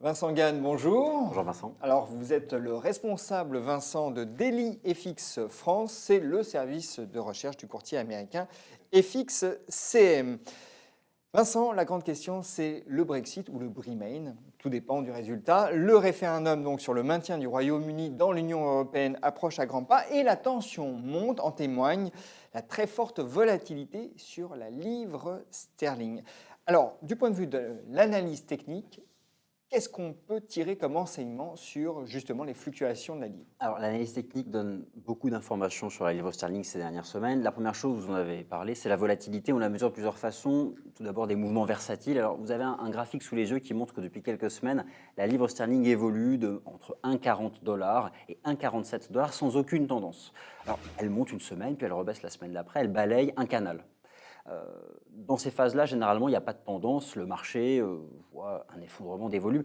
Vincent Gann, bonjour. Bonjour Vincent. Alors, vous êtes le responsable, Vincent, de Daily FX France. C'est le service de recherche du courtier américain FX CM. Vincent, la grande question, c'est le Brexit ou le Remain. Tout dépend du résultat. Le référendum donc sur le maintien du Royaume-Uni dans l'Union européenne approche à grands pas et la tension monte. En témoigne la très forte volatilité sur la livre sterling. Alors, du point de vue de l'analyse technique, qu'est-ce qu'on peut tirer comme enseignement sur justement les fluctuations de la livre? Alors l'analyse technique donne beaucoup d'informations sur la livre sterling ces dernières semaines. La première chose, vous en avez parlé, c'est la volatilité. On la mesure de plusieurs façons. Tout d'abord des mouvements versatiles. Alors vous avez un graphique sous les yeux qui montre que depuis quelques semaines, la livre sterling évolue entre 1,40 $ et 1,47 $ sans aucune tendance. Alors elle monte une semaine, puis elle rebaisse la semaine d'après, elle balaye un canal. Euh, Dans ces phases-là, généralement, il n'y a pas de tendance. Le marché voit un effondrement des volumes.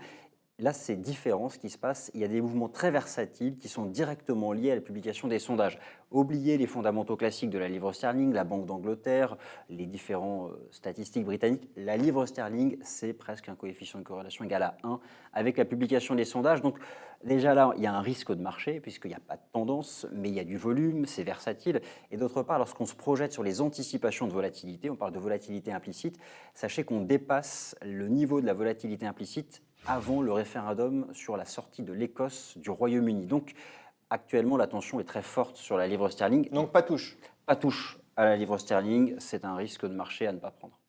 Là, c'est différent ce qui se passe. Il y a des mouvements très versatiles qui sont directement liés à la publication des sondages. Oubliez les fondamentaux classiques de la livre sterling, la Banque d'Angleterre, les différents statistiques britanniques. La livre sterling, c'est presque un coefficient de corrélation égal à 1 avec la publication des sondages. Donc déjà là, il y a un risque de marché puisqu'il n'y a pas de tendance, mais il y a du volume, c'est versatile. Et d'autre part, lorsqu'on se projette sur les anticipations de volatilité, on parle de volatilité implicite, sachez qu'on dépasse le niveau de la volatilité implicite avant le référendum sur la sortie de l'Écosse du Royaume-Uni. Donc, actuellement, la tension est très forte sur la livre sterling. Donc pas touche. Pas touche à la livre sterling, c'est un risque de marché à ne pas prendre.